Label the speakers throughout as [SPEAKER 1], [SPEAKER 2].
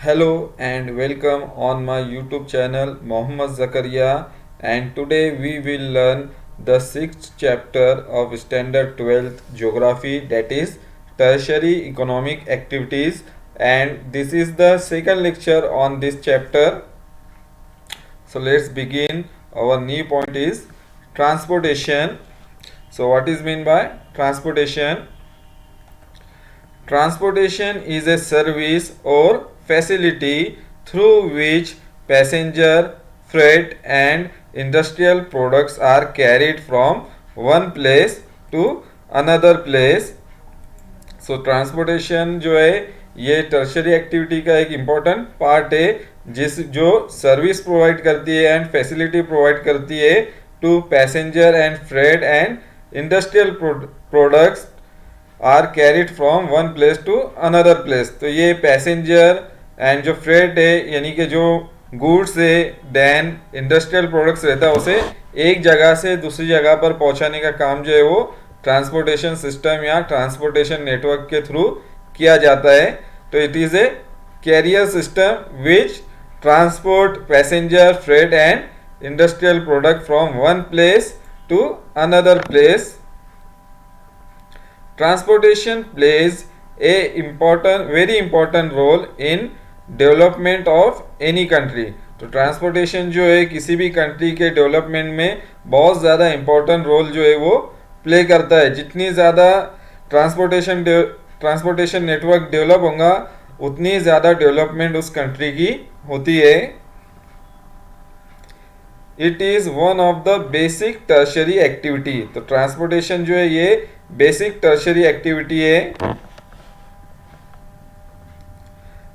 [SPEAKER 1] Hello and welcome on my YouTube channel Mohammad Zakaria, and today we will learn the sixth chapter of Standard 12th Geography, that is Tertiary Economic Activities, and this is the second lecture on this chapter. So let's begin. Our new point is transportation. So what is meant by transportation? Transportation is a service or facility through which passenger, freight and industrial products are carried from one place to another place. So transportation जो है ये tertiary activity का एक important part है जो service provide करती है and facility provide करती है to passenger and freight and industrial products are carried from one place to another place. तो ये पैसेंजर एंड जो फ्रेट है यानी कि जो गुड्स है देन इंडस्ट्रियल प्रोडक्ट्स रहता है उसे एक जगह से दूसरी जगह पर पहुंचाने का काम जो है वो ट्रांसपोर्टेशन सिस्टम या ट्रांसपोर्टेशन नेटवर्क के थ्रू किया जाता है. तो it is a carrier system which transport passenger freight and industrial product from one place to another place. Transportation plays a very important role in development of any country. तो transportation जो है किसी भी country के development में बहुत ज़्यादा important role जो है वो प्ले करता है. जितनी ज़्यादा ट्रांसपोर्टेशन नेटवर्क डेवलप होगा उतनी ज़्यादा डेवलपमेंट उस कंट्री की होती है. It is one of the basic tertiary activity. तो ट्रांसपोर्टेशन जो है ये बेसिक टर्शरी एक्टिविटी है.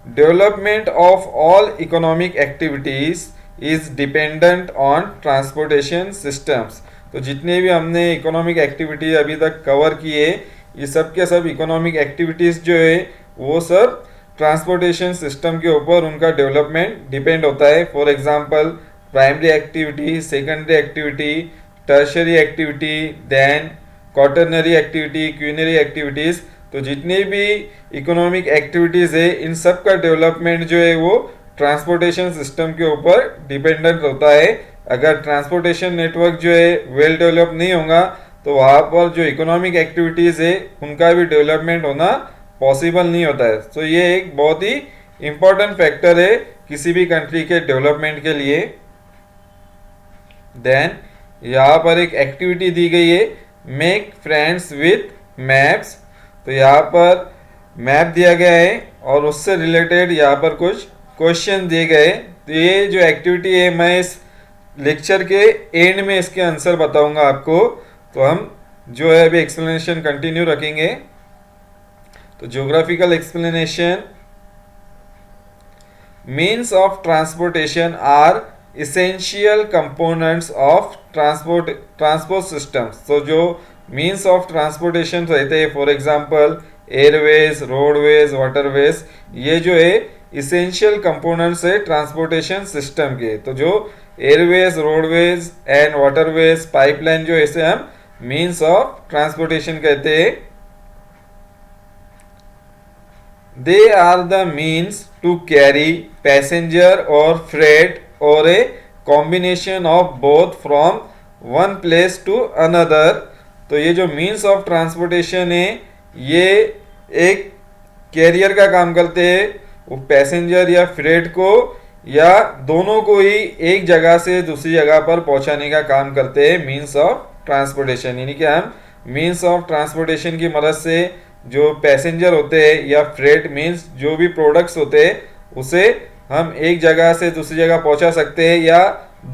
[SPEAKER 1] Development of all economic activities is dependent on transportation systems. तो जितने भी हमने इकोनॉमिक एक्टिविटी अभी तक कवर किए ये सब के सब इकोनॉमिक एक्टिविटीज़ जो है वो सब ट्रांसपोर्टेशन सिस्टम के ऊपर उनका डेवलपमेंट डिपेंड होता है. For example primary activity, secondary activity, tertiary activity, then quaternary activity, quinary activities. तो जितनी भी इकोनॉमिक एक्टिविटीज़ है इन सब का डेवलपमेंट जो है वो ट्रांसपोर्टेशन सिस्टम के ऊपर डिपेंडेंट होता है. अगर ट्रांसपोर्टेशन नेटवर्क जो है वेल डेवलप नहीं होगा तो वहाँ पर जो इकोनॉमिक एक्टिविटीज़ है उनका भी डेवलपमेंट होना पॉसिबल नहीं होता है. तो ये एक बहुत ही इम्पोर्टेंट फैक्टर है किसी भी कंट्री के डेवलपमेंट के लिए. देन यहाँ पर एक एक्टिविटी दी गई है मेक फ्रेंड्स विथ मैप्स. तो यहाँ पर मैप दिया गया है और उससे रिलेटेड यहाँ पर कुछ क्वेश्चन दिए गए. तो ये जो एक्टिविटी है मैं इस लेक्चर के एंड में इसके आंसर बताऊंगा आपको. तो हम जो है अभी एक्सप्लेनेशन कंटिन्यू रखेंगे. तो geographical explanation. Means of transportation are essential components of transport systems. तो जो मीन्स ऑफ ट्रांसपोर्टेशन रहते हैं for example airways, roadways, waterways, ये जो है इसेंशियल कंपोनेंट्स है ट्रांसपोर्टेशन सिस्टम के. तो जो airways, roadways and waterways, pipeline जो इसे हम मीन्स ऑफ ट्रांसपोर्टेशन कहते हैं. They are the means to carry passenger or freight or a combination of both from one place to another. तो ये जो means of transportation है ये एक कैरियर का काम करते हैं. वो पैसेंजर या फ्रेट को या दोनों को ही एक जगह से दूसरी जगह पर पहुंचाने का काम करते हैं मीन्स ऑफ ट्रांसपोर्टेशन. यानी कि हम मीन्स ऑफ ट्रांसपोर्टेशन की मदद से जो पैसेंजर होते हैं या फ्रेट मीन्स जो भी प्रोडक्ट्स होते हैं उसे हम एक जगह से दूसरी जगह पहुंचा सकते हैं या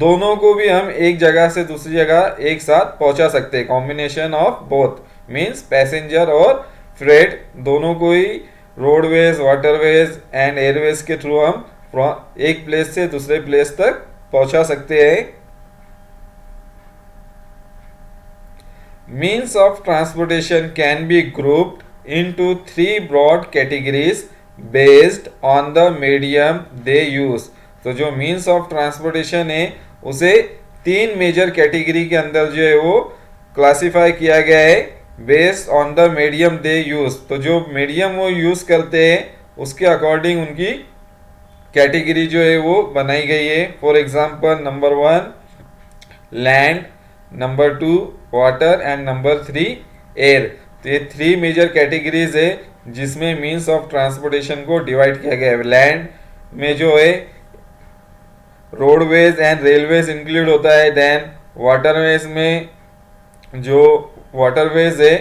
[SPEAKER 1] दोनों को भी हम एक जगह से दूसरी जगह एक साथ पहुंचा सकते हैं. Combination of both means passenger और फ्रेट दोनों को ही रोडवेज, वाटरवेज एंड एयरवेज के थ्रू हम एक प्लेस से दूसरे प्लेस तक पहुंचा सकते हैं. Means of transportation can be grouped into three broad categories based on the medium they use. तो जो means of transportation है उसे तीन मेजर कैटेगरी के अंदर जो है वो क्लासिफाई किया गया है based on the medium they use. तो जो मीडियम वो यूज करते हैं उसके अकॉर्डिंग उनकी कैटेगरी जो है वो बनाई गई है। For example number 1 land, number 2 water and number 3 air. तो ये 3 मेजर कैटेगरीज है जिसमें मीन्स ऑफ ट्रांसपोर्टेशन को डिवाइड किया गया है। लैंड में जो है रोडवेज एंड रेलवेज इंक्लूड होता है। देन वाटरवेज में जो वाटरवेज है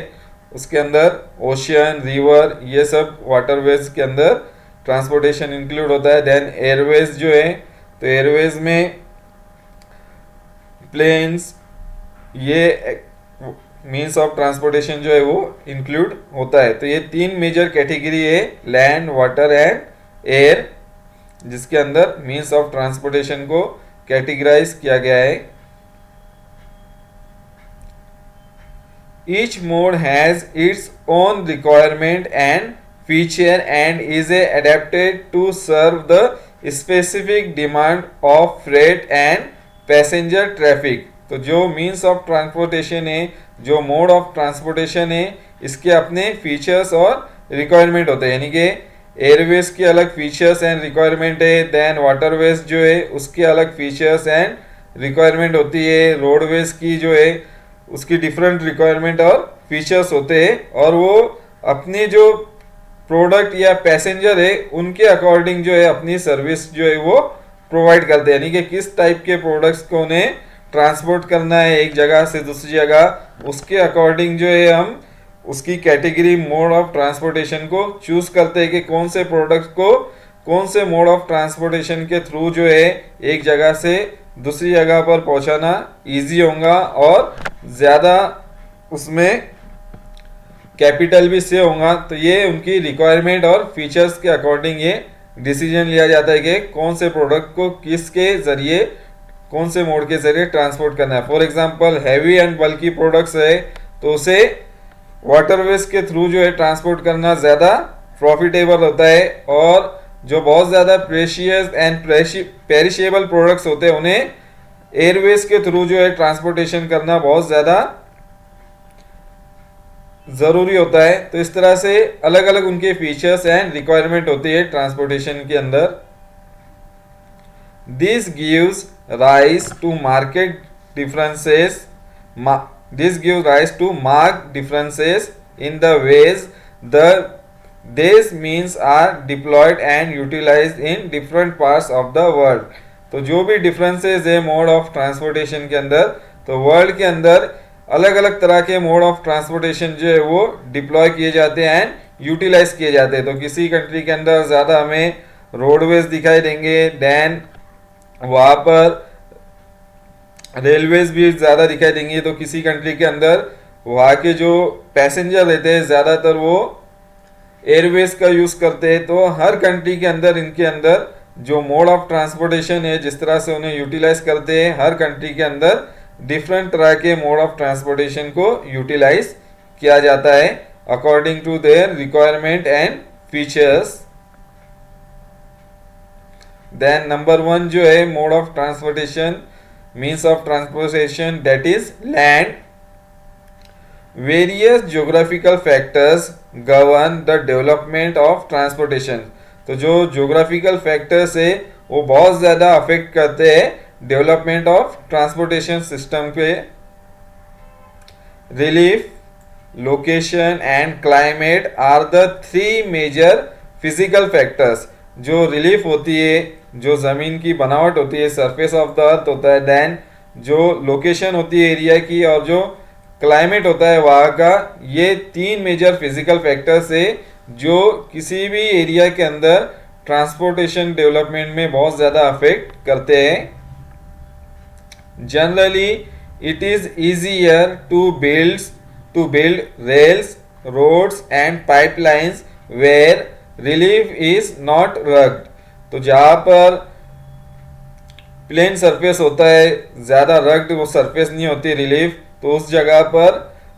[SPEAKER 1] उसके अंदर ओशियन, रिवर, ये सब वाटरवेज के अंदर ट्रांसपोर्टेशन इंक्लूड होता है। देन एयरवेज जो है, तो एयरवेज में प्लेन्स, ये मीन्स ऑफ ट्रांसपोर्टेशन जो है वो इंक्लूड होता है। तो ये 3 मेजर कैटेगरी है, लैंड, वाटर एंड एयर, जिसके अंदर मीन्स ऑफ ट्रांसपोर्टेशन को कैटेगराइज किया गया है। Each mode has its own requirement and feature and is adapted to serve the specific demand of freight and passenger traffic। तो जो means of transportation है, जो mode of transportation है, इसके अपने features और requirement होते हैं। यानी कि एयरवेज के अलग फीचर्स एंड रिक्वायरमेंट है, देन वाटरवेज जो है उसके अलग फीचर्स एंड रिक्वायरमेंट होती है, रोडवेज की जो है उसकी डिफरेंट रिक्वायरमेंट और फीचर्स होते हैं, और वो अपने जो प्रोडक्ट या पैसेंजर है उनके अकॉर्डिंग जो है अपनी सर्विस जो है वो प्रोवाइड करते हैं। यानी कि किस टाइप के प्रोडक्ट्स को उन्हें ट्रांसपोर्ट करना है एक जगह से दूसरी जगह, उसके अकॉर्डिंग जो है हम उसकी कैटेगरी मोड ऑफ ट्रांसपोर्टेशन को चूज करते हैं कि कौन से प्रोडक्ट को कौन से मोड ऑफ ट्रांसपोर्टेशन के थ्रू जो है एक जगह से दूसरी जगह पर पहुंचाना इजी होगा और ज़्यादा उसमें कैपिटल भी सेव होगा। तो ये उनकी रिक्वायरमेंट और फीचर्स के अकॉर्डिंग ये डिसीजन लिया जाता है कि कौन से प्रोडक्ट को किसके ज़रिए, कौन से मोड के ज़रिए ट्रांसपोर्ट करना है। For example heavy and bulky products है तो उसे वाटरवेज के थ्रू जो है ट्रांसपोर्ट करना ज़्यादा प्रॉफिटेबल होता है, और जो बहुत ज़्यादा प्रेशियस एंड पेरिशेबल प्रोडक्ट्स होते हैं उन्हें एयरवेज के थ्रू जो है ट्रांसपोर्टेशन करना बहुत ज़्यादा ज़रूरी होता है। तो इस तरह से अलग अलग उनके फीचर्स एंड रिक्वायरमेंट होती है ट्रांसपोर्टेशन के अंदर। This gives rise to market differences This gives rise to marked differences in the ways these means are deployed and utilized in different parts of the world। तो जो भी differences है mode of transportation के अंदर, तो world के अंदर अलग अलग तरह के मोड ऑफ ट्रांसपोर्टेशन जो है वो डिप्लॉय किए जाते हैं एंड यूटिलाइज किए जाते हैं। तो किसी कंट्री के अंदर ज़्यादा हमें रोडवेज दिखाई देंगे, देन वहाँ पर रेलवेज भी ज़्यादा दिखाई देंगी। तो किसी कंट्री के अंदर वहाँ के जो पैसेंजर रहते हैं ज़्यादातर वो एयरवेज का यूज़ करते हैं। तो हर कंट्री के अंदर इनके अंदर जो मोड ऑफ ट्रांसपोर्टेशन है, जिस तरह से उन्हें यूटिलाइज करते हैं, हर कंट्री के अंदर डिफरेंट तरह के मोड ऑफ ट्रांसपोर्टेशन को यूटिलाइज किया जाता है according to their requirement and features. Then number 1 जो है mode of transportation, means of transportation, that is land। Various geographical factors govern the development of transportation। तो जो geographical factors है वो बहुत ज़्यादा अफेक्ट करते हैं डेवलपमेंट ऑफ ट्रांसपोर्टेशन सिस्टम पे। Relief, location and climate are the 3 major physical factors. जो रिलीफ होती है, जो ज़मीन की बनावट होती है, सरफेस ऑफ द अर्थ होता है, देन जो लोकेशन होती है एरिया की, और जो क्लाइमेट होता है वहाँ का, ये 3 मेजर फिजिकल फैक्टर्स है जो किसी भी एरिया के अंदर ट्रांसपोर्टेशन डेवलपमेंट में बहुत ज़्यादा अफेक्ट करते हैं। Generally it is easier to build rails, roads and pipelines where relief is not rugged. तो जहाँ पर प्लेन सरफेस होता है, ज़्यादा रग्ड वो सरफेस नहीं होती रिलीफ, तो उस जगह पर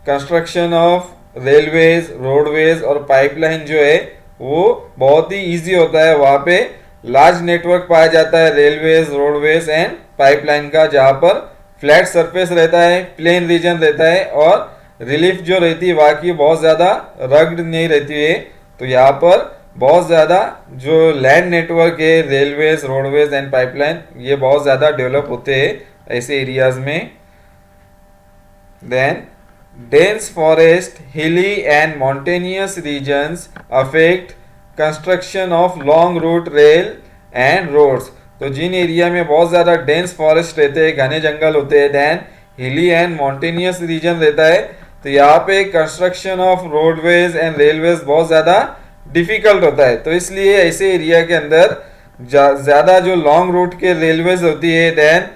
[SPEAKER 1] कंस्ट्रक्शन ऑफ रेलवेज, रोडवेज और पाइपलाइन जो है वो बहुत ही इजी होता है। वहाँ पे लार्ज नेटवर्क पाया जाता है रेलवेज, रोडवेज एंड पाइपलाइन का, जहाँ पर फ्लैट सरफेस रहता है, प्लेन रीजन रहता है, और रिलीफ जो रहती है वहाँ की बहुत ज़्यादा रग्ड नहीं रहती है। तो यहाँ पर बहुत ज़्यादा जो लैंड नेटवर्क है, रेलवेज, रोडवेज एंड पाइपलाइन, ये बहुत ज़्यादा डेवलप होते हैं ऐसे एरियाज में. Then dense forest, hilly and mountainous regions affect construction of long route rail and roads. तो जिन एरिया में बहुत ज़्यादा डेंस फॉरेस्ट रहते हैं, घने जंगल होते हैं, देन हिली एंड माउंटेनियस रीजन रहता है, तो यहाँ पे construction of roadways and railways बहुत ज़्यादा डिफिकल्ट होता है. तो इसलिए ऐसे एरिया के अंदर ज़्यादा जो लॉन्ग रूट के रेलवेज होती है, देन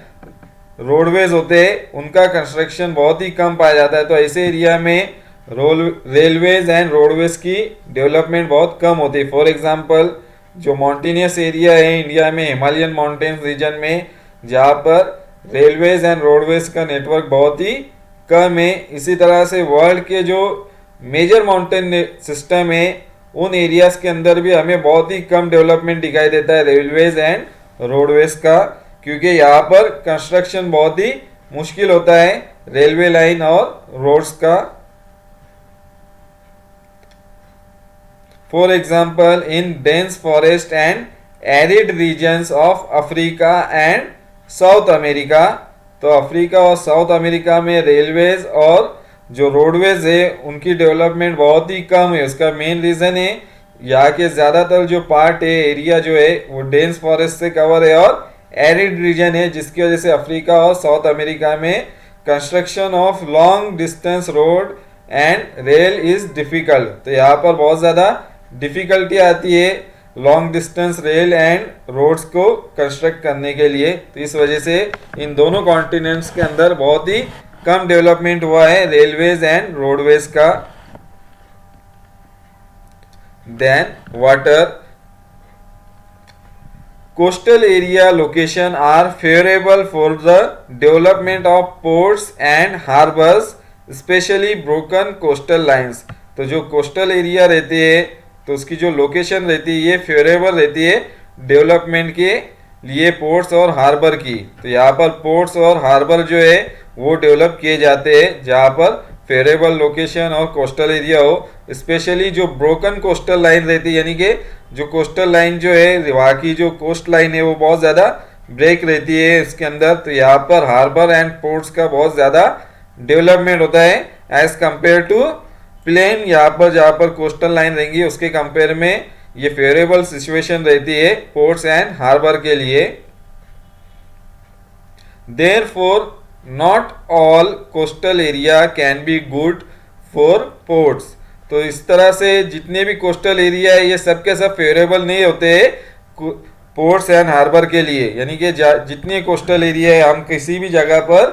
[SPEAKER 1] रोडवेज होते हैं, उनका कंस्ट्रक्शन बहुत ही कम पाया जाता है. तो ऐसे एरिया में रेलवेज एंड रोडवेज की डेवलपमेंट बहुत कम होती है. फॉर एग्जांपल जो माउंटेनियस एरिया है इंडिया में, हिमालयन माउंटेन्स रीजन में, जहाँ पर रेलवेज एंड रोडवेज का नेटवर्क बहुत ही कम है. इसी तरह से वर्ल्ड के जो मेजर माउंटेन सिस्टम है, उन एरियाज के अंदर भी हमें बहुत ही कम डेवलपमेंट दिखाई देता है रेलवेज एंड रोडवेज का, क्योंकि यहाँ पर कंस्ट्रक्शन बहुत ही मुश्किल होता है रेलवे लाइन और रोड्स का. For example in dense forest and arid regions of Africa and South America. तो अफ्रीका और साउथ अमेरिका में रेलवेज और जो रोडवेज है उनकी डेवलपमेंट बहुत ही कम है. उसका मेन रीज़न है यहाँ के ज़्यादातर जो पार्ट है, एरिया जो है, वो डेंस फॉरेस्ट से कवर है और एरिड रीजन है, जिसकी वजह से अफ्रीका और साउथ अमेरिका में construction of long distance road and rail is difficult. तो यहाँ पर बहुत ज़्यादा डिफ़िकल्टी आती है long distance rail and roads को कंस्ट्रक्ट करने के लिए. तो इस वजह से इन दोनों कॉन्टिनेंट्स के अंदर बहुत ही कम डेवलपमेंट हुआ है रेलवेज एंड रोडवेज का. Then water, coastal area location are favorable for the development of ports and harbors, especially broken coastal lines. तो जो कोस्टल एरिया रहती है, तो उसकी जो लोकेशन रहती है, ये फेवरेबल रहती है डेवलपमेंट के लिए पोर्ट्स और हार्बर की. तो यहाँ पर पोर्ट्स और हार्बर जो है वो डेवलप किए जाते हैं जहाँ पर फेवरेबल लोकेशन और कोस्टल एरिया हो. स्पेशली जो ब्रोकन कोस्टल लाइन रहती है, यानी कि जो कोस्टल लाइन जो है, वहाँ की जो कोस्ट लाइन है वो बहुत ज़्यादा ब्रेक रहती है इसके अंदर. तो यहाँ पर हार्बर एंड पोर्ट्स का बहुत ज़्यादा डेवलपमेंट होता है एज कम्पेयर टू प्लेन. यहाँ पर जहाँ पर कोस्टल लाइन रहेंगी उसके कंपेयर में ये फेवरेबल सिचुएशन रहती है पोर्ट्स एंड हार्बर के लिए. Therefore not all coastal area can be good for ports. तो इस तरह से जितने भी कोस्टल एरिया है ये सब के सब फेवरेबल नहीं होते पोर्ट्स एंड हार्बर के लिए. यानी कि जितने कोस्टल एरिया है, हम किसी भी जगह पर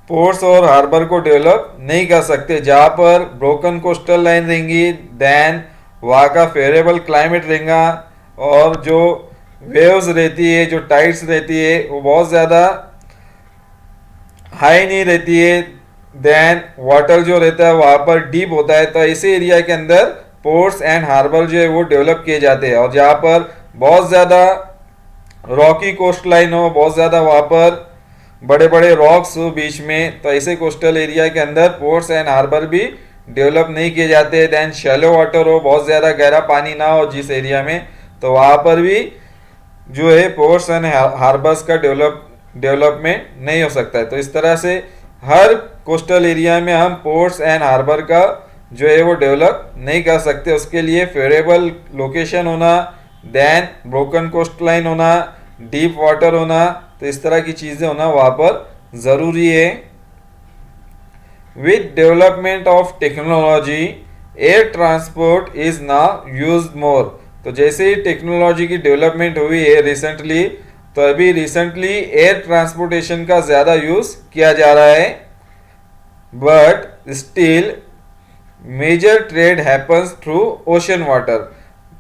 [SPEAKER 1] पोर्ट्स और हार्बर को डेवलप नहीं कर सकते. जहाँ पर ब्रोकन कोस्टल लाइन रहेंगी, देन वहाँ का फेवरेबल क्लाइमेट रहेगा, और जो वेव्स रहती है, जो टाइड्स रहती है, वो बहुत ज़्यादा हाई नहीं रहती है. देन वाटर जो रहता है वहाँ पर डीप होता है. तो ऐसे एरिया के अंदर पोर्ट्स एंड हार्बर जो है वो डेवलप किए जाते हैं. और जहाँ पर बहुत ज़्यादा रॉकी कोस्ट लाइन हो, बहुत ज़्यादा वहाँ पर बड़े बड़े रॉक्स हो बीच में, तो ऐसे कोस्टल एरिया के अंदर पोर्ट्स एंड हार्बर भी डेवलप नहीं किए जाते. देन शैलो वाटर हो, बहुत ज़्यादा गहरा पानी ना हो जिस एरिया में, तो वहाँ पर भी जो है पोर्ट्स एंड हार्बर्स का डेवलपमेंट नहीं हो सकता है. तो इस तरह से हर कोस्टल एरिया में हम पोर्ट्स एंड हार्बर का जो है वो डेवलप नहीं कर सकते. उसके लिए फेवरेबल लोकेशन होना, देन ब्रोकन कोस्ट लाइन होना, डीप वाटर होना, तो इस तरह की चीज़ें होना वहाँ पर ज़रूरी है. With development of technology air transport is now used मोर. तो जैसे ही टेक्नोलॉजी की डेवलपमेंट हुई है रिसेंटली, तो अभी रिसेंटली एयर ट्रांसपोर्टेशन का ज़्यादा यूज़ किया जा रहा है. But still major trade happens through ocean water.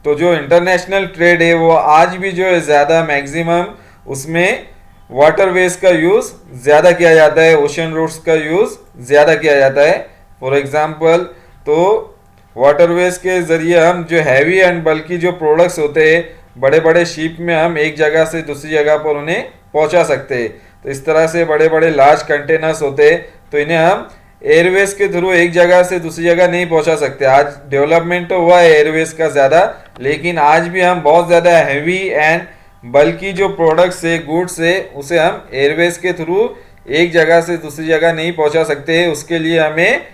[SPEAKER 1] तो जो इंटरनेशनल ट्रेड है वो आज भी जो है ज़्यादा मैक्सिमम उसमें वाटरवेज का यूज़ ज़्यादा किया जाता है, ओशन रूट्स का यूज़ ज़्यादा किया जाता है. फॉर एग्जांपल, तो वाटरवेज के ज़रिए हम जो हैवी एंड बल्की जो प्रोडक्ट्स होते हैं, बड़े बड़े शिप में हम एक जगह से दूसरी जगह पर उन्हें पहुंचा सकते हैं. तो इस तरह से बड़े बड़े लार्ज कंटेनर्स होते हैं, तो इन्हें हम एयरवेज के थ्रू एक जगह से दूसरी जगह नहीं पहुंचा सकते। आज डेवलपमेंट तो हुआ है एयरवेज का ज़्यादा, लेकिन आज भी हम बहुत ज़्यादा हैवी एंड बल्कि जो प्रोडक्ट्स है, गुड्स है, उसे हम एयरवेज के थ्रू एक जगह से दूसरी जगह नहीं पहुंचा सकते। उसके लिए हमें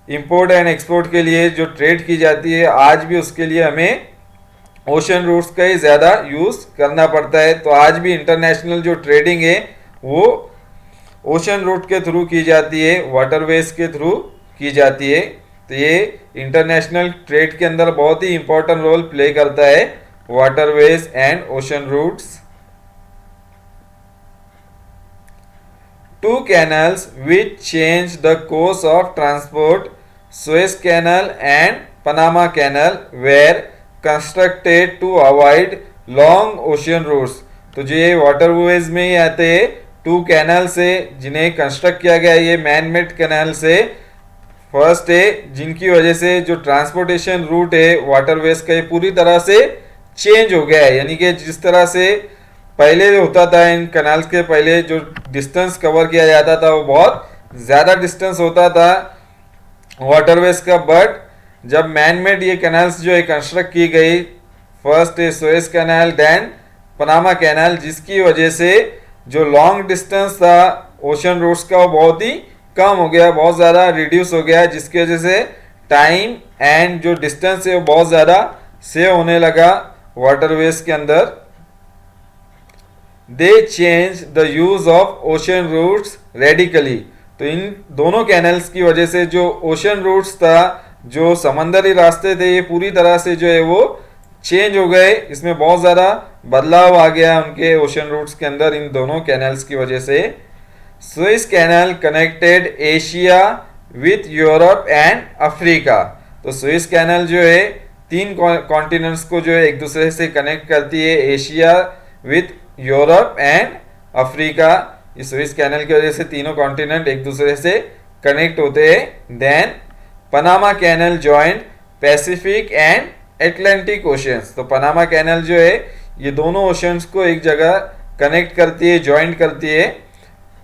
[SPEAKER 1] इंपोर्ट एंड एक्सपोर्ट के लिए जो ट्रेड की जाती है, आज भी उसके लिए हमें ओशन रूट्स का ही ज़्यादा यूज़ करना पड़ता है। तो आज भी इंटरनेशनल जो ट्रेडिंग है वो ओशन रूट के थ्रू की जाती है, वाटरवेज के थ्रू की जाती है। तो ये इंटरनेशनल ट्रेड के अंदर बहुत ही इंपॉर्टेंट रोल प्ले करता है, waterways and ocean routes. Two canals which change the course of transport, Suez Canal and Panama Canal, were constructed to avoid long ocean routes। तो जो ये वाटरवेज में ही आते हैं, टू कैनल से जिन्हें कंस्ट्रक्ट किया गया, ये मैन मेड कैनल से फर्स्ट है, जिनकी वजह से जो ट्रांसपोर्टेशन रूट है वाटरवेज का, ये पूरी तरह से चेंज हो गया है। यानी कि जिस तरह से पहले होता था, इन कैनाल्स के पहले जो डिस्टेंस कवर किया जाता था वो बहुत ज़्यादा डिस्टेंस होता था वाटरवेज का, बट जब मैन मेड ये कैनाल्स जो है कंस्ट्रक्ट की गई, फर्स्ट है Suez canal, then Panama canal, जिसकी वजह से जो लॉन्ग डिस्टेंस था ओशन रूट्स का वो बहुत ही कम हो गया, बहुत ज़्यादा रिड्यूस हो गया, जिसकी वजह से टाइम एंड जो डिस्टेंस है वो बहुत ज़्यादा सेव होने लगा वाटरवेज के अंदर। दे change the use of ocean routes radically. तो इन दोनों कैनल्स की वजह से जो ओशन रूट्स था, जो समंदरी रास्ते थे, ये पूरी तरह से जो है वो चेंज हो गए। इसमें बहुत ज़्यादा बदलाव आ गया उनके ओशन रूट्स के अंदर, इन दोनों कैनल्स की वजह से। Suez canal connected Asia with Europe and Africa. तो सुएज कैनल जो है तीन कॉन्टिनेंट्स को जो है एक दूसरे से कनेक्ट करती है, Asia with Europe and Africa. इस सुएज कैनल की वजह से तीनों कॉन्टिनेंट एक दूसरे से कनेक्ट होते हैं। Then Panama canal joint Pacific and Atlantic oceans. तो पनामा कैनल जो है ये दोनों ओशंस को एक जगह कनेक्ट करती है, जॉइंट करती है।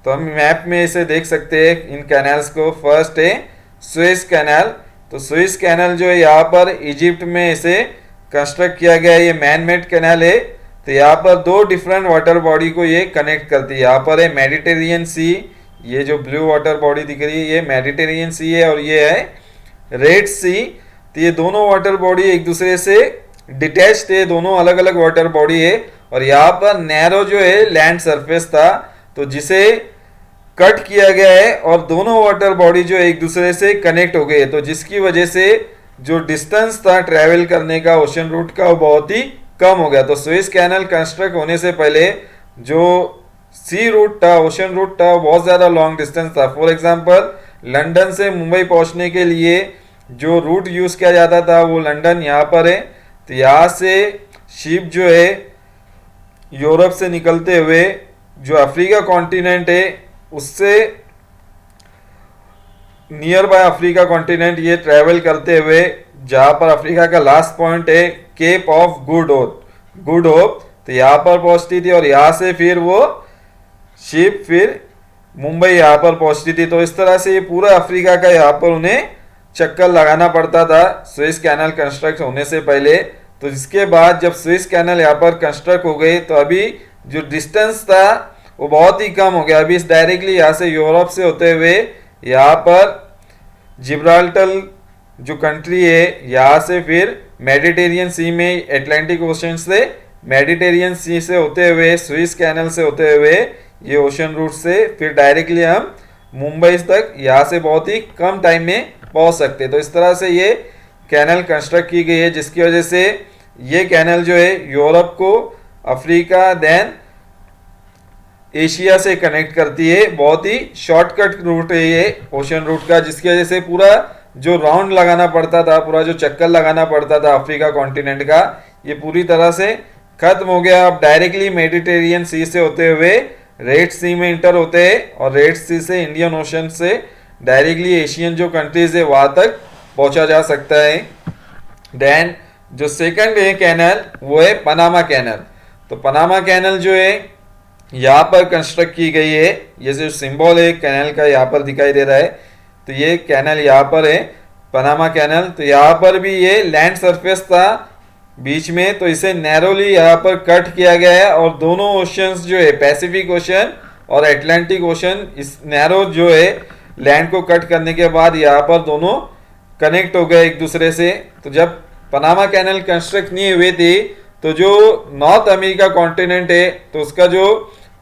[SPEAKER 1] तो हम मैप में इसे देख सकते हैं इन कैनल्स को। फर्स्ट है सुएज कैनल। तो सुएज कैनल जो है यहाँ पर इजिप्ट में इसे कंस्ट्रक्ट किया गया, ये मैन मेड कैनल है। तो यहाँ पर दो डिफरेंट वाटर बॉडी को ये कनेक्ट करती है। यहाँ पर है मेडिटेरियन सी, ये जो ब्लू वाटर बॉडी दिख रही है ये मेडिटेरियन सी है, और ये है रेड सी। तो ये दोनों वाटर बॉडी एक दूसरे से डिटैच्ड है, दोनों अलग अलग वाटर बॉडी है। और यहाँ पर नैरो जो है लैंड सरफेस था, तो जिसे कट किया गया है और दोनों वाटर बॉडी जो एक दूसरे से कनेक्ट हो गए। तो जिसकी वजह से जो डिस्टेंस था ट्रैवल करने का ओशन रूट का वो बहुत ही कम हो गया। तो सुएज कैनल कंस्ट्रक्ट होने से पहले जो सी रूट था, ओशन रूट था, वो बहुत ज़्यादा लॉन्ग डिस्टेंस था। फॉर एग्जांपल लंदन से मुंबई पहुंचने के लिए जो रूट यूज़ किया जाता था वो लंदन यहाँ पर है। तो यहाँ से शिप जो है यूरोप से निकलते हुए जो अफ्रीका कॉन्टिनेंट है उससे नियर बाय अफ्रीका कॉन्टिनेंट ये ट्रैवल करते हुए जहाँ पर अफ्रीका का लास्ट पॉइंट है केप ऑफ गुड होप, तो यहाँ पर पहुँचती थी। और यहाँ से फिर वो शिप फिर मुंबई यहाँ पर पहुँचती थी। तो इस तरह से ये पूरा अफ्रीका का यहाँ पर उन्हें चक्कर लगाना पड़ता था सुएज कैनल कंस्ट्रक्ट होने से पहले। तो इसके बाद जब सुएज कैनल यहाँ पर कंस्ट्रक्ट हो गई तो अभी जो डिस्टेंस था वो बहुत ही कम हो गया। अभी इस डायरेक्टली यहाँ से यूरोप से होते हुए यहाँ पर जिब्राल्टर जो कंट्री है, यहाँ से फिर मेडिटेरियन सी में एटलांटिक ओशन से मेडिटेरियन सी से होते हुए सुएज कैनल से होते हुए ये ओशन रूट से फिर डायरेक्टली हम मुंबई तक यहाँ से बहुत ही कम टाइम में पहुँच सकते। तो इस तरह से ये कैनल कंस्ट्रक्ट की गई है, जिसकी वजह से ये कैनल जो है यूरोप को अफ्रीका देन एशिया से कनेक्ट करती है। बहुत ही शॉर्टकट रूट है ये ओशन रूट का, जिसकी वजह से पूरा जो राउंड लगाना पड़ता था, पूरा जो चक्कर लगाना पड़ता था अफ्रीका कॉन्टिनेंट का, ये पूरी तरह से खत्म हो गया। अब डायरेक्टली मेडिटेरियन सी से होते हुए रेड सी में इंटर होते हैं और रेड सी से इंडियन ओशन से डायरेक्टली एशियन जो कंट्रीज है वहाँ तक पहुँचा जा सकता है। देन जो सेकंड है कैनल वो है पनामा कैनल। तो पनामा कैनल जो है यहाँ पर कंस्ट्रक्ट की गई है, ये जो सिंबल है कैनल का यहाँ पर दिखाई दे रहा है, तो ये कैनल यहाँ पर है, पनामा कैनल। तो यहाँ पर भी ये लैंड सरफेस था बीच में, तो इसे नैरोली यहाँ पर कट किया गया है और दोनों ओशंस जो है पैसिफिक ओशन और अटलांटिक ओशन, इस नैरो जो है लैंड को कट करने के बाद यहाँ पर दोनों कनेक्ट हो गए एक दूसरे से। तो जब पनामा कैनल कंस्ट्रक्ट नहीं हुए थे तो जो नॉर्थ अमेरिका कॉन्टिनेंट है तो उसका जो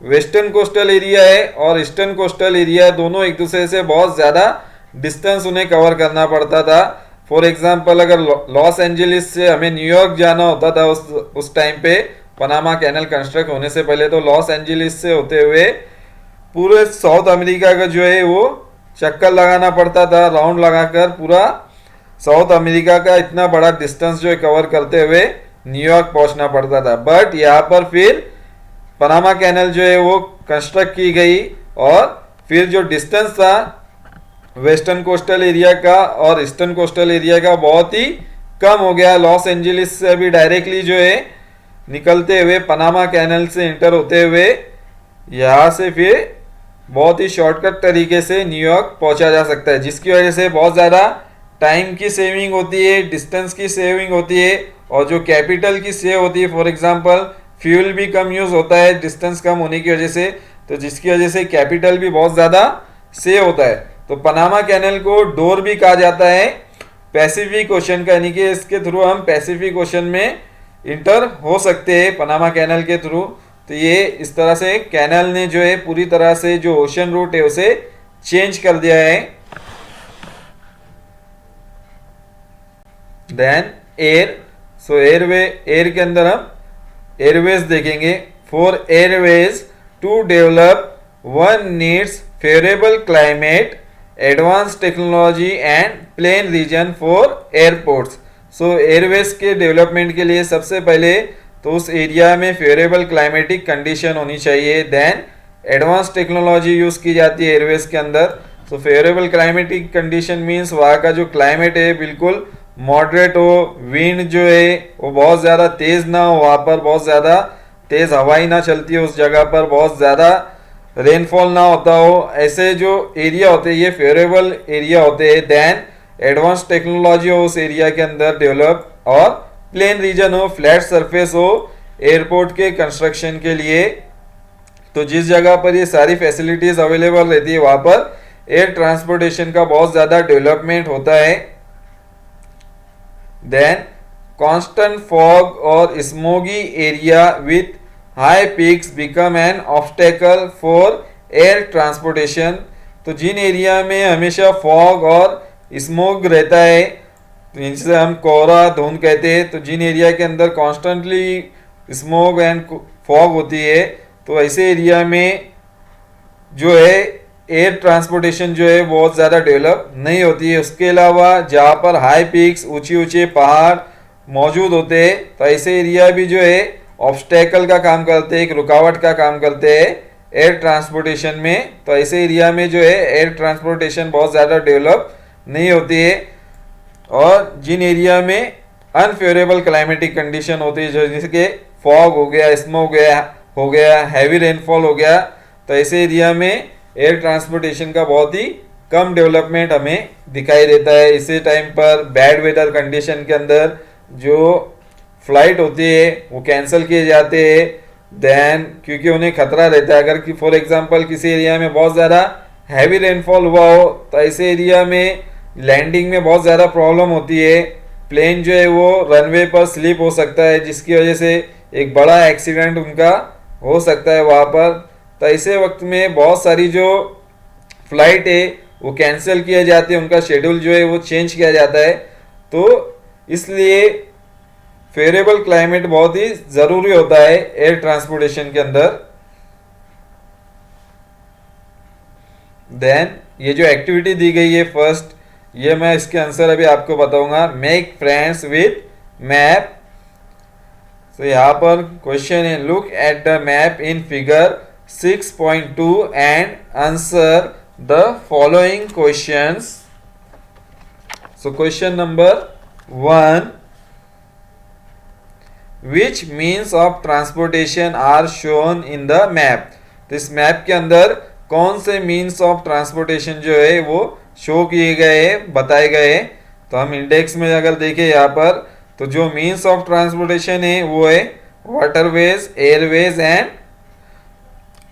[SPEAKER 1] वेस्टर्न कोस्टल एरिया है और ईस्टर्न कोस्टल एरिया, दोनों एक दूसरे से बहुत ज़्यादा डिस्टेंस उन्हें कवर करना पड़ता था। फॉर एग्जांपल अगर लॉस एंजलिस से हमें न्यूयॉर्क जाना होता था उस टाइम पे, पनामा कैनल कंस्ट्रक्ट होने से पहले, तो लॉस एंजलिस से होते हुए पूरे साउथ अमेरिका का जो है वो चक्कर लगाना पड़ता था, राउंड लगाकर पूरा साउथ अमेरिका का इतना बड़ा डिस्टेंस जो है कवर करते हुए न्यूयॉर्क पहुंचना पड़ता था। बट यहाँ पर फिर पनामा कैनल जो है वो कंस्ट्रक्ट की गई और फिर जो डिस्टेंस था वेस्टर्न कोस्टल एरिया का और ईस्टर्न कोस्टल एरिया का बहुत ही कम हो गया। लॉस एंजलिस से अभी डायरेक्टली जो है निकलते हुए पनामा कैनल से इंटर होते हुए यहाँ से फिर बहुत ही शॉर्टकट तरीके से न्यूयॉर्क पहुंचा जा सकता है, जिसकी वजह से बहुत ज़्यादा टाइम की सेविंग होती है, डिस्टेंस की सेविंग होती है और जो कैपिटल की सेव होती है। फॉर एग्जांपल फ्यूल भी कम यूज़ होता है डिस्टेंस कम होने की वजह से, तो जिसकी वजह से कैपिटल भी बहुत ज़्यादा सेव होता है। तो पनामा कैनल को डोर भी कहा जाता है पैसिफिक ओशन का, यानी कि इसके थ्रू हम पैसिफिक ओशन में इंटर हो सकते हैं पनामा कैनल के थ्रू। तो ये इस तरह से कैनल ने जो है पूरी तरह से जो ओशन रूट है उसे चेंज कर दिया है। Then air, so airway, air के अंदर हम एयरवेज देखेंगे। For airways to develop one needs favourable climate, advance technology and plain region for airports. So airways के डेवलपमेंट के लिए सबसे पहले तो उस एरिया में फेवरेबल क्लाइमेटिक कंडीशन होनी चाहिए। देन एडवांस टेक्नोलॉजी यूज़ की जाती है एयरवेज के अंदर। So favourable climatic condition means वहाँ का जो क्लाइमेट है बिल्कुल मॉडरेट हो, विंड जो है वो बहुत ज़्यादा तेज़ ना हो, वहाँ पर बहुत ज़्यादा तेज़ हवाई ना चलती हो, उस जगह पर बहुत ज़्यादा रेनफॉल ना होता हो, ऐसे जो एरिया होते हैं ये फेवरेबल एरिया होते हैं। देन एडवांस टेक्नोलॉजी हो उस एरिया के अंदर डेवलप और प्लेन रीजन हो, फ्लैट सरफेस हो एयरपोर्ट के कंस्ट्रक्शन के लिए। तो जिस जगह पर ये सारी फैसिलिटीज़ अवेलेबल रहती है वहाँ पर एयर ट्रांसपोर्टेशन का बहुत ज़्यादा डेवलपमेंट होता है। देन constant fog और smoggy area with high peaks become an obstacle for air transportation. तो जिन एरिया में हमेशा फॉग और स्मोग रहता है, तो इनसे हम कोहरा धुंध कहते हैं, तो जिन एरिया के अंदर कॉन्स्टेंटली स्मोग एंड फॉग होती है तो ऐसे एरिया में जो है एयर ट्रांसपोर्टेशन जो है बहुत ज़्यादा डेवलप नहीं होती है। उसके अलावा जहाँ पर हाई पीक्स, ऊंचे ऊंचे पहाड़ मौजूद होते हैं तो ऐसे एरिया भी जो है ऑब्स्टेकल का काम करते हैं, एक रुकावट का काम करते हैं एयर ट्रांसपोर्टेशन में। तो ऐसे एरिया में जो है एयर ट्रांसपोर्टेशन बहुत ज़्यादा डेवलप नहीं होती है। और जिन एरिया में अनफेवरेबल क्लाइमेटिक कंडीशन होती है, जैसे कि फॉग हो गया, स्मोक हो गया, हैवी रेनफॉल हो गया, तो ऐसे एरिया में एयर ट्रांसपोर्टेशन का बहुत ही कम डेवलपमेंट हमें दिखाई देता है। इसी टाइम पर बैड वेदर कंडीशन के अंदर जो फ्लाइट होती है वो कैंसिल किए जाते हैं। देन क्योंकि उन्हें खतरा रहता है, अगर कि फॉर एग्जांपल किसी एरिया में बहुत ज़्यादा हैवी रेनफॉल हुआ हो तो ऐसे एरिया में लैंडिंग में बहुत ज़्यादा प्रॉब्लम होती है। प्लेन जो है वो रनवे पर स्लिप हो सकता है, जिसकी वजह से एक बड़ा एक्सीडेंट उनका हो सकता है वहाँ पर। तो ऐसे वक्त में बहुत सारी जो फ्लाइट है वो कैंसिल किए जाते हैं, उनका शेड्यूल जो है वो चेंज किया जाता है। तो इसलिए फेवरेबल क्लाइमेट बहुत ही ज़रूरी होता है एयर ट्रांसपोर्टेशन के अंदर। देन ये जो एक्टिविटी दी गई है फर्स्ट, ये मैं इसके आंसर अभी आपको बताऊंगा। Make friends with map. तो यहाँ पर क्वेश्चन है, look at the map in figure 6.2 and answer the following questions. So question number 1, which means of transportation are shown in the map. तो इस मैप के अंदर कौन से मीन्स ऑफ ट्रांसपोर्टेशन जो है वो शो किए गए, बताए गए। तो हम इंडेक्स में अगर देखें यहाँ पर, तो जो मीन्स ऑफ ट्रांसपोर्टेशन है वो है वाटरवेज, एयरवेज एंड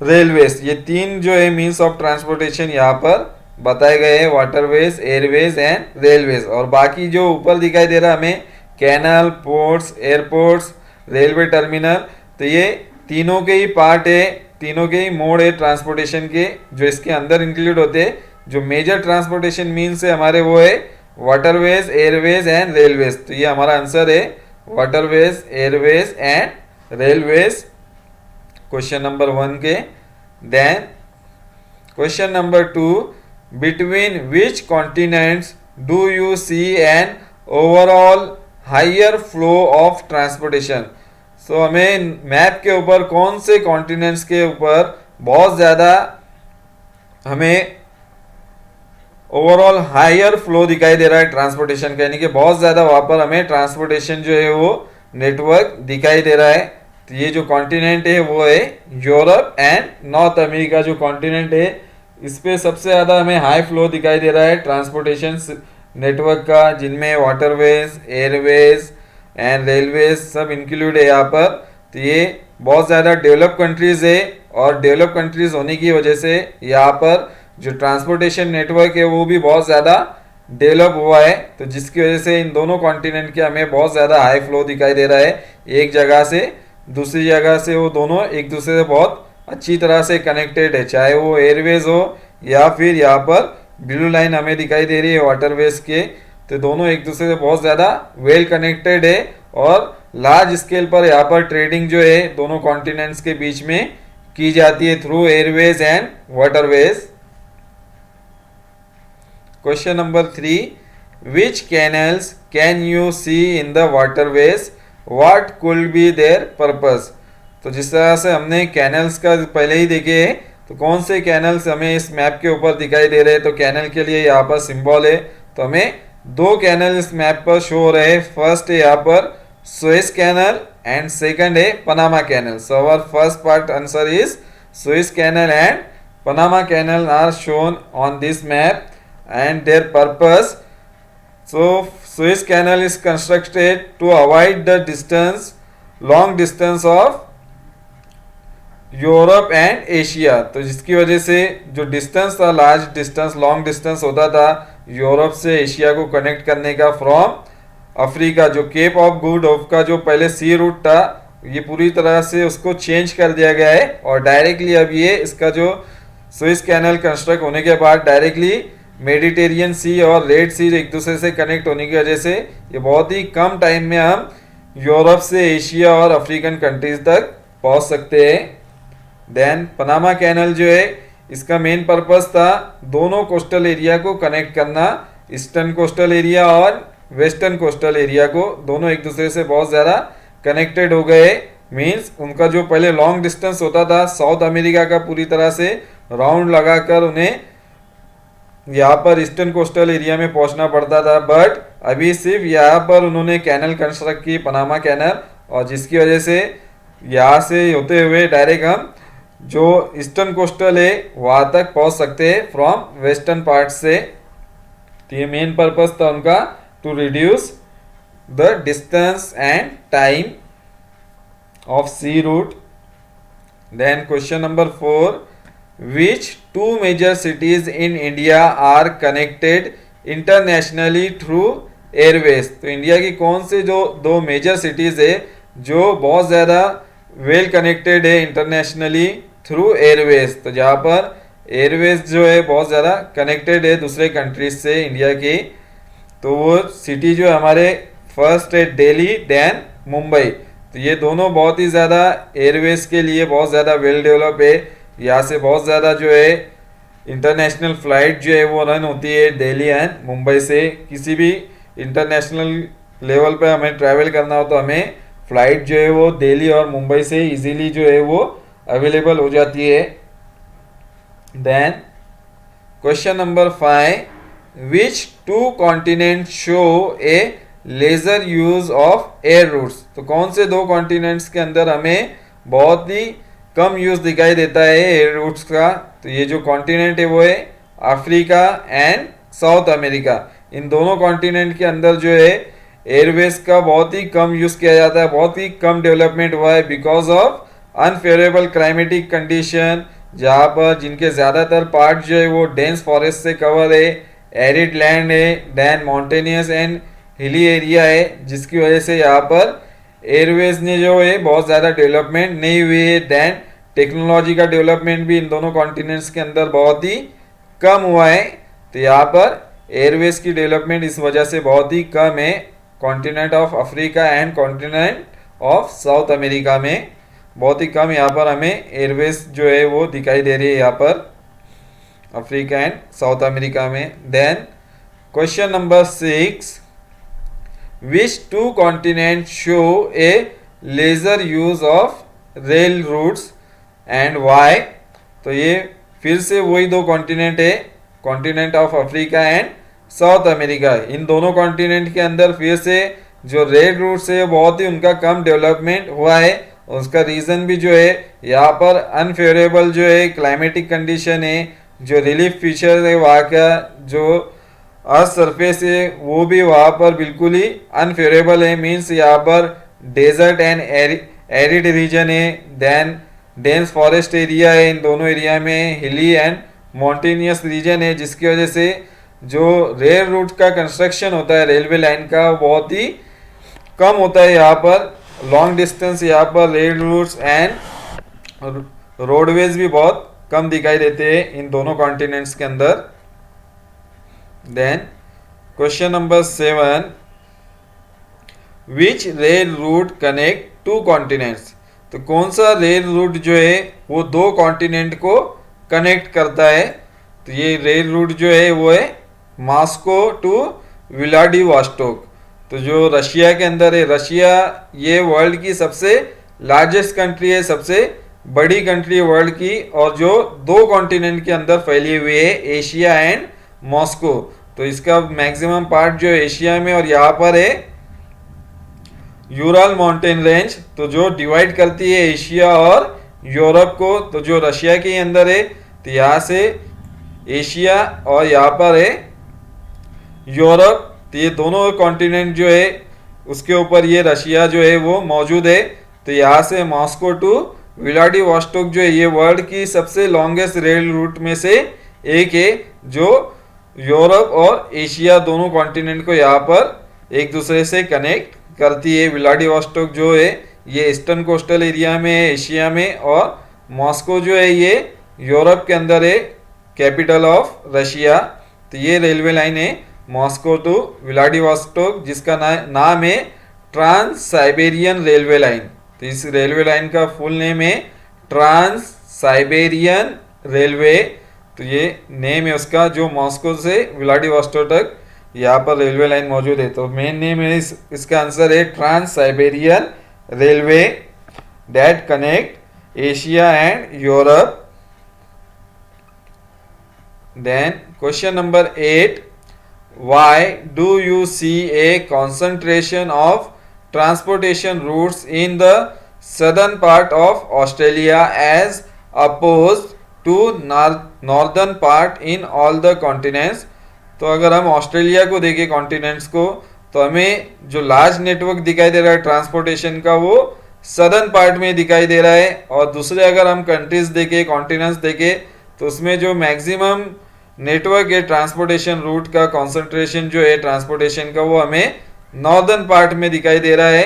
[SPEAKER 1] रेलवेज। ये तीन जो है मीन्स ऑफ ट्रांसपोर्टेशन यहाँ पर बताए गए हैं, वाटरवेज, एयरवेज एंड रेलवेज। और बाकी जो ऊपर दिखाई दे रहा है हमें, canal, ports, airports, railway terminal, तो ये तीनों के ही पार्ट है, तीनों के ही मोड है ट्रांसपोर्टेशन के, जो इसके अंदर इंक्लूड होते हैं। जो मेजर ट्रांसपोर्टेशन मीन्स है हमारे वो है वाटरवेज, एयरवेज एंड रेलवेज। तो ये हमारा आंसर है waterways, airways and railways, question number 1 के। Then question number 2, between which continents do you see an overall higher flow of transportation. So हमें मैप के ऊपर कौन से कॉन्टिनेंट्स के ऊपर बहुत ज़्यादा हमें ओवरऑल हायर फ्लो दिखाई दे रहा है ट्रांसपोर्टेशन का, यानी कि बहुत ज़्यादा वहाँ पर हमें ट्रांसपोर्टेशन जो है वो नेटवर्क दिखाई दे रहा है। तो ये जो कॉन्टिनेंट है वो है यूरोप एंड नॉर्थ अमेरिका। जो कॉन्टिनेंट है इस पे सबसे ज़्यादा हमें हाई फ्लो दिखाई दे रहा है ट्रांसपोर्टेशन नेटवर्क का, जिनमें वाटरवेज, एयरवेज एंड रेलवेज सब इंक्लूड है यहाँ पर। तो ये बहुत ज़्यादा डेवलप कंट्रीज़ है, और डेवलप कंट्रीज़ होने की वजह से यहाँ पर जो ट्रांसपोर्टेशन नेटवर्क है वो भी बहुत ज़्यादा डेवलप हुआ है। तो जिसकी वजह से इन दोनों कॉन्टिनेंट के हमें बहुत ज़्यादा हाई फ्लो दिखाई दे रहा है, एक जगह से दूसरी जगह से वो दोनों एक दूसरे से बहुत अच्छी तरह से कनेक्टेड है, चाहे वो एयरवेज हो या फिर यहाँ पर ब्लू लाइन हमें दिखाई दे रही है वाटरवेज के। तो दोनों एक दूसरे से बहुत ज़्यादा वेल कनेक्टेड है, और लार्ज स्केल पर यहाँ पर ट्रेडिंग जो है दोनों कॉन्टिनेंट्स के बीच में की जाती है through airways and waterways. Question number 3, which canals can you see in the waterways, what could be their purpose. तो जिस तरह से हमने कैनल्स का पहले ही देखे हैं, तो कौन से कैनल्स हमें इस मैप के ऊपर दिखाई दे रहे हैं। तो कैनल के लिए यहाँ पर सिंबल है, तो हमें दो कैनल इस मैप पर शो हो रहे हैं। फर्स्ट है यहाँ पर सुएज कैनल एंड सेकंड है Panama canal. So our first part answer is Suez canal and Panama canal are shown on this map and their purpose. So Suez Canal is constructed to avoid the long distance of Europe and Asia. तो जिसकी वजह से जो distance था, large distance, long distance होता था Europe से Asia को कनेक्ट करने का फ्रॉम अफ्रीका, जो केप ऑफ गुड होप का जो पहले सी रूट था, ये पूरी तरह से उसको चेंज कर दिया गया है, और डायरेक्टली अब ये इसका जो सुएज कैनल कंस्ट्रक्ट होने के बाद डायरेक्टली मेडिटेरियन सी और रेड सी एक दूसरे से कनेक्ट होने की वजह से ये बहुत ही कम टाइम में हम यूरोप से एशिया और अफ्रीकन कंट्रीज तक पहुंच सकते हैं। देन पनामा कैनल जो है इसका मेन पर्पस था दोनों कोस्टल एरिया को कनेक्ट करना, ईस्टर्न कोस्टल एरिया और वेस्टर्न कोस्टल एरिया को, दोनों एक दूसरे से बहुत ज़्यादा कनेक्टेड हो गए। मीन्स उनका जो पहले लॉन्ग डिस्टेंस होता था साउथ अमेरिका का, पूरी तरह से राउंड लगाकर उन्हें यहाँ पर ईस्टर्न कोस्टल एरिया में पहुँचना पड़ता था, बट अभी सिर्फ यहाँ पर उन्होंने कैनल कंस्ट्रक्ट की, पनामा कैनल, और जिसकी वजह से यहाँ से होते हुए डायरेक्ट हम जो ईस्टर्न कोस्टल है वहाँ तक पहुँच सकते हैं फ्रॉम वेस्टर्न पार्ट से। तो ये मेन पर्पस था उनका, to reduce the distance and time of sea route. Then question number 4, which two major cities in India are connected internationally through airways। तो इंडिया की कौन से जो दो मेजर सिटीज है जो बहुत ज़्यादा वेल कनेक्टेड है इंटरनेशनली थ्रू एयरवेज। तो जहाँ पर एयरवेज जो है बहुत ज़्यादा कनेक्टेड है दूसरे कंट्रीज से इंडिया की, तो वो सिटी जो हमारे फर्स्ट है दिल्ली, देन मुंबई। तो ये दोनों बहुत ही ज़्यादा एयरवेज के लिए बहुत ज़्यादा वेल डेवलप है। यहाँ से बहुत ज़्यादा जो है इंटरनेशनल फ़्लाइट जो है वो रन होती है दिल्ली एंड मुंबई से। किसी भी इंटरनेशनल लेवल पे हमें ट्रैवल करना हो तो हमें फ़्लाइट जो है वो दिल्ली और मुंबई से इजीली जो है वो अवेलेबल हो जाती है। Then question number 5, which two continent show a lesser use of air routes. तो कौन से दो कॉन्टिनेंट्स के अंदर हमें बहुत ही कम यूज़ दिखाई देता है एयर रूट्स का। तो ये जो कॉन्टिनेंट है वो है अफ्रीका एंड साउथ अमेरिका, इन दोनों कॉन्टिनेंट के अंदर जो है एयरवेज का बहुत ही कम यूज किया जाता है, बहुत ही कम डेवलपमेंट हुआ है because of unfavourable climatic condition, जहाँ पर जिनके ज़्यादातर पार्ट जो है वो डेंस फॉरेस्ट से कवर है, एरिड लैंड है, then mountainous and hilly area है, जिसकी वजह से यहाँ पर एयरवेज ने जो है बहुत ज़्यादा डेवलपमेंट नहीं हुई है। देन टेक्नोलॉजी का डेवलपमेंट भी इन दोनों कॉन्टिनेंट्स के अंदर बहुत ही कम हुआ है। तो यहाँ पर एयरवेज की डेवलपमेंट इस वजह से बहुत ही कम है continent of Africa and continent of south America में, बहुत ही कम यहाँ पर हमें एयरवेज जो है वो दिखाई दे रही है यहाँ पर अफ्रीका एंड साउथ अमेरिका में। Then question number 6, which two continent show a lesser use of rail routes and why. तो ये फिर से वही दो कॉन्टिनेंट है, continent of Africa and South America. इन दोनों कॉन्टिनेंट के अंदर फिर से जो रेल रूट्स है बहुत ही उनका कम डेवलपमेंट हुआ है। उसका रीज़न भी जो है यहाँ पर अनफेवरेबल जो है क्लाइमेटिक कंडीशन है, जो रिलीफ फीचर है वहाँ का जो अर्थ सरफेस है वो भी वहाँ पर बिल्कुल ही अनफेवरेबल है, मीन्स यहाँ पर डेजर्ट एंड एरिड रीजन है, देन डेंस फॉरेस्ट एरिया है, इन दोनों एरिया में हिली एंड माउंटेनियस रीजन है, जिसकी वजह से जो रेल रूट का कंस्ट्रक्शन होता है रेलवे लाइन का बहुत ही कम होता है। यहाँ पर लॉन्ग डिस्टेंस यहाँ पर रेल रूट्स एंड रोडवेज भी बहुत कम दिखाई देते हैं इन दोनों कॉन्टिनेंट्स के अंदर। Then question number 7, which rail route connect two continents. तो कौन सा रेल रूट जो है वो दो कॉन्टिनेंट को कनेक्ट करता है। तो ये रेल रूट जो है वो है मॉस्को टू व्लादिवोस्टोक। तो जो रशिया के अंदर है, रशिया ये वर्ल्ड की सबसे लार्जेस्ट कंट्री है, सबसे बड़ी कंट्री है वर्ल्ड की, और जो दो कॉन्टिनेंट के अंदर फैली हुई है एशिया एंड मॉस्को। तो इसका मैक्सिमम पार्ट जो एशिया में और यहाँ पर है यूरल माउंटेन रेंज, तो जो डिवाइड करती है एशिया और यूरोप को। तो जो रशिया के अंदर है तो यहाँ से एशिया और यहाँ पर है यूरोप, तो ये दोनों कॉन्टिनेंट जो है उसके ऊपर ये रशिया जो है वो मौजूद है। तो यहाँ से मॉस्को टू व्लादिवोस्टोक जो है ये वर्ल्ड की सबसे लॉन्गेस्ट रेल रूट में से एक है, जो यूरोप और एशिया दोनों कॉन्टिनेंट को यहाँ पर एक दूसरे से कनेक्ट करती है। व्लादिवोस्टोक जो है ये ईस्टर्न कोस्टल एरिया में है एशिया में, और मॉस्को जो है ये यूरोप के अंदर है, कैपिटल ऑफ रशिया। तो ये रेलवे लाइन है मॉस्को टू व्लादिवोस्टोक, जिसका नाम है ट्रांस साइबेरियन रेलवे लाइन। तो इस रेलवे लाइन का फुल नेम है ट्रांस साइबेरियन रेलवे। तो ये नेम है उसका, जो मॉस्को से व्लादिवोस्टोक तक यहाँ पर रेलवे लाइन मौजूद है। तो मेन नेम है इसका आंसर है trans Siberian railway that connect Asia and Europe. Then question number 8, why do you see a concentration of transportation routes in the southern part of Australia as opposed to northern part in all the continents। तो अगर हम Australia को देखें continents को, तो हमें जो large network दिखाई दे रहा है ट्रांसपोर्टेशन का वो सदर्न पार्ट में दिखाई दे रहा है, और दूसरे अगर हम कंट्रीज देखें कॉन्टिनेंट्स देखें तो उसमें जो मैक्सिमम नेटवर्क है ट्रांसपोर्टेशन रूट का कॉन्सेंट्रेशन जो है ट्रांसपोर्टेशन का वो हमें नॉर्दर्न पार्ट में दिखाई दे रहा है।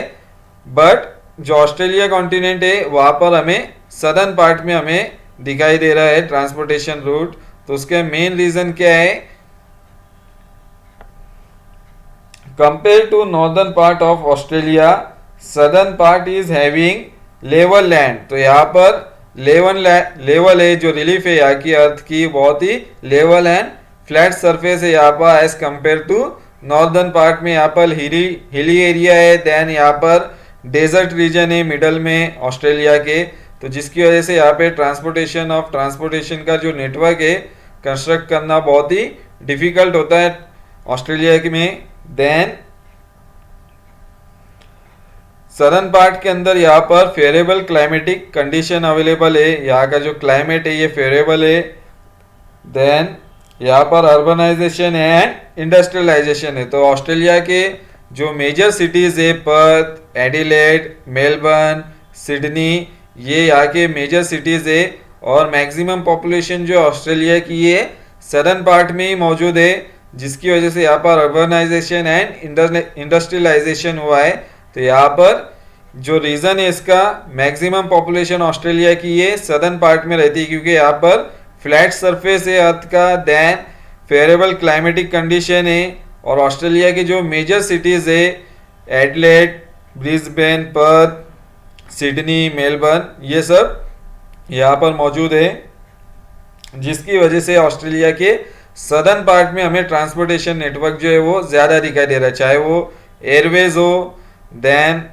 [SPEAKER 1] बट जो ऑस्ट्रेलिया कॉन्टिनेंट है वहाँ पर हमें सदर्न पार्ट में हमें दिखाई दे रहा है ट्रांसपोर्टेशन रूट। तो उसका मेन रीजन क्या है, compare to northern part of Australia southern part is having level land. तो यहाँ पर लेवल है, जो रिलीफ है यहाँ की अर्थ की बहुत ही लेवल एंड फ्लैट सरफेस है यहाँ पर as compare to northern part में यहाँ पर हिली एरिया है, देन यहाँ पर डेजर्ट रीजन है मिडल में ऑस्ट्रेलिया के। तो जिसकी वजह से यहाँ पे ट्रांसपोर्टेशन का जो नेटवर्क है कंस्ट्रक्ट करना बहुत ही डिफिकल्ट होता है ऑस्ट्रेलिया में। देन सदर्न पार्ट के अंदर यहाँ पर फेवरेबल क्लाइमेटिक कंडीशन अवेलेबल है, यहाँ का जो क्लाइमेट है ये फेवरेबल है। देन यहाँ पर अर्बनाइजेशन एंड इंडस्ट्रियलाइजेशन है। तो ऑस्ट्रेलिया के जो मेजर सिटीज है, पर्थ, एडिलेड, मेलबर्न, सिडनी, ये यहाँ के मेजर सिटीज है। और मैक्सिमम पॉपुलेशन जो ऑस्ट्रेलिया की है सदर्न पार्ट में ही मौजूद है, जिसकी वजह से यहाँ पर अर्बनाइजेशन एंड इंडस्ट्रियलाइजेशन हुआ है। तो यहाँ पर जो रीज़न है इसका, मैक्सिमम पॉपुलेशन ऑस्ट्रेलिया की है सदर्न पार्ट में रहती है, क्योंकि यहाँ पर फ्लैट सरफेस है अर्थ का, देन फेवरेबल क्लाइमेटिक कंडीशन है। और ऑस्ट्रेलिया के जो मेजर सिटीज़ है Adelaide, Brisbane, Perth, Sydney, Melbourne, ये सब यहाँ पर मौजूद है, जिसकी वजह से ऑस्ट्रेलिया के सदर्न पार्ट में हमें ट्रांसपोर्टेशन नेटवर्क जो है वो ज़्यादा दिखाई दे रहा है, चाहे वो एयरवेज हो, देन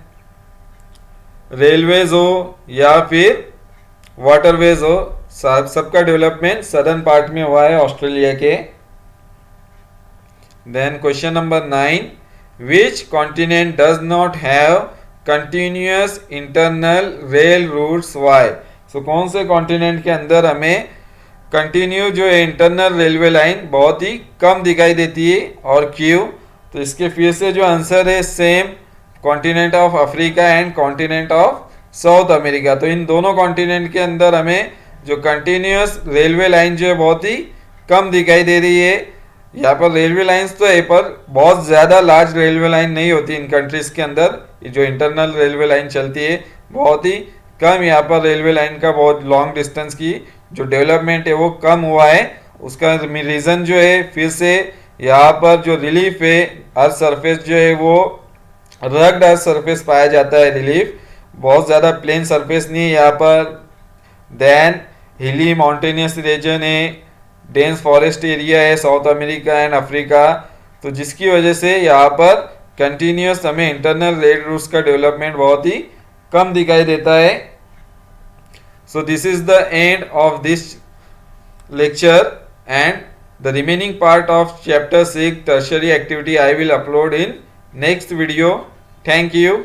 [SPEAKER 1] रेलवेज हो या फिर वाटरवेज हो, सबका डेवलपमेंट सदर्न पार्ट में हुआ है ऑस्ट्रेलिया के। Then question number 9, which continent does not have continuous internal rail routes, why? So कौन से कॉन्टिनेंट के अंदर हमें कंटिन्यू जो है इंटरनल रेलवे लाइन बहुत ही कम दिखाई देती है और क्यों? तो इसके फिर से जो आंसर है same, continent of Africa and continent of south America. तो इन दोनों कॉन्टिनेंट के अंदर हमें जो कंटिन्यूअस रेलवे लाइन जो है बहुत ही कम दिखाई दे रही है। यहाँ पर रेलवे लाइंस तो है पर बहुत ज़्यादा लार्ज रेलवे लाइन नहीं होती इन कंट्रीज़ के अंदर। ये जो इंटरनल रेलवे लाइन चलती है बहुत ही कम, यहाँ पर रेलवे लाइन का बहुत लॉन्ग डिस्टेंस की जो डेवलपमेंट है वो कम हुआ है। उसका रीज़न जो है फिर से यहाँ पर जो रिलीफ है अर्थ सरफेस जो है वो रग्ड अर्थ सरफेस पाया जाता है, रिलीफ बहुत ज़्यादा प्लेन सरफेस नहीं है यहाँ पर। देन हिली माउंटेनियस रीजन है, डेंस फॉरेस्ट एरिया है साउथ अमेरिका एंड अफ्रीका, तो जिसकी वजह से यहाँ पर कंटिन्यूस हमें इंटरनल रेल रूट्स का डेवलपमेंट बहुत ही कम दिखाई देता है। So this is the end of this lecture and the remaining part of chapter 6 tertiary activity I will upload in next video. Thank you.